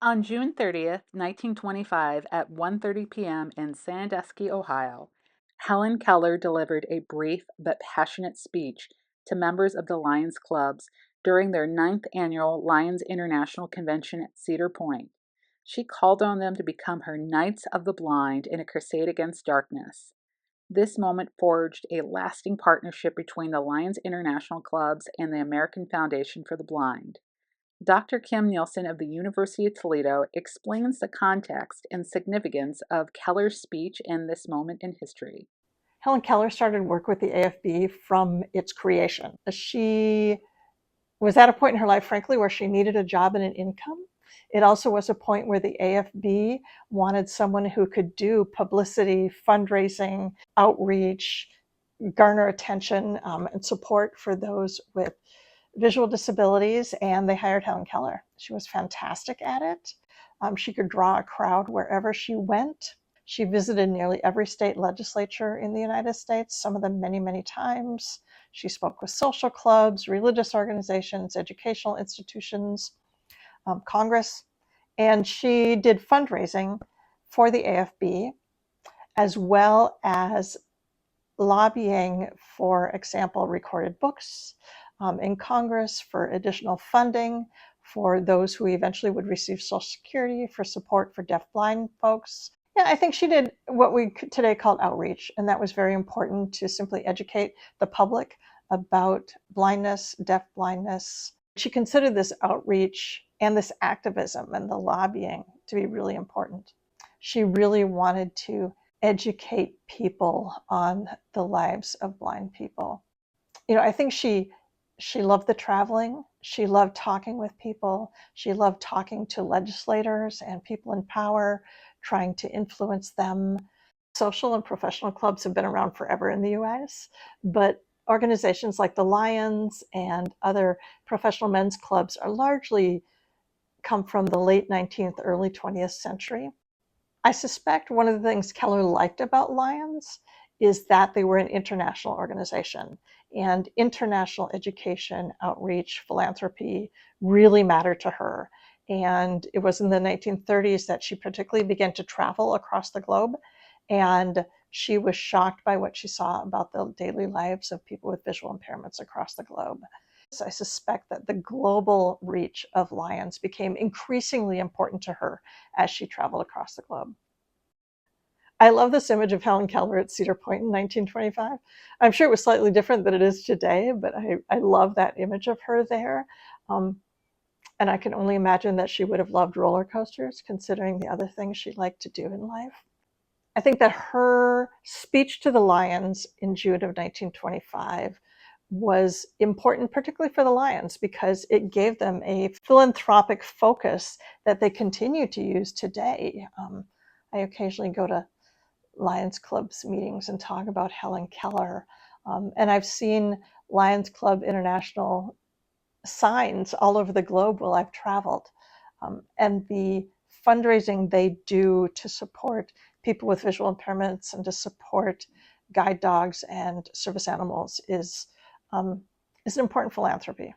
On June 30th, 1925, at 1:30 p.m. in Sandusky, Ohio, Helen Keller delivered a brief but passionate speech to members of the Lions Clubs during their ninth annual Lions International Convention at Cedar Point. She called on them to become her Knights of the Blind in a crusade against darkness. This moment forged a lasting partnership between the Lions International Clubs and the American Foundation for the Blind. Dr. Kim Nielsen of the University of Toledo explains the context and significance of Keller's speech in this moment in history. Helen Keller started work with the AFB from its creation. She was at a point in her life, frankly, where she needed a job and an income. It also was a point where the AFB wanted someone who could do publicity, fundraising, outreach, garner attention, and support for those with visual disabilities, and they hired Helen Keller. She was fantastic at it. She could draw a crowd wherever she went. She visited nearly every state legislature in the United States, some of them many, many times. She spoke with social clubs, religious organizations, educational institutions, Congress, and she did fundraising for the AFB, as well as lobbying, for example, recorded books in Congress for additional funding for those who eventually would receive Social Security, for support for deaf-blind folks. Yeah, I think she did what we today call outreach, and that was very important to simply educate the public about blindness, deaf blindness. She considered this outreach and this activism and the lobbying to be really important. She really wanted to educate people on the lives of blind people. I think she loved the traveling. She loved talking with people. She loved talking to legislators and people in power, trying to influence them. Social and professional clubs have been around forever in the US, but organizations like the Lions and other professional men's clubs are largely come from the late 19th, early 20th century. I suspect one of the things Keller liked about Lions is that they were an international organization, and international education, outreach, philanthropy really mattered to her. And it was in the 1930s that she particularly began to travel across the globe, and she was shocked by what she saw about the daily lives of people with visual impairments across the globe. So I suspect that the global reach of Lions became increasingly important to her as she traveled across the globe. I love this image of Helen Keller at Cedar Point in 1925. I'm sure it was slightly different than it is today, but I love that image of her there. And I can only imagine that she would have loved roller coasters, considering the other things she liked to do in life. I think that her speech to the Lions in June of 1925 was important, particularly for the Lions, because it gave them a philanthropic focus that they continue to use today. I occasionally go to Lions Club's meetings and talk about Helen Keller. And I've seen Lions Club International signs all over the globe while I've traveled. And the fundraising they do to support people with visual impairments and to support guide dogs and service animals is an important philanthropy.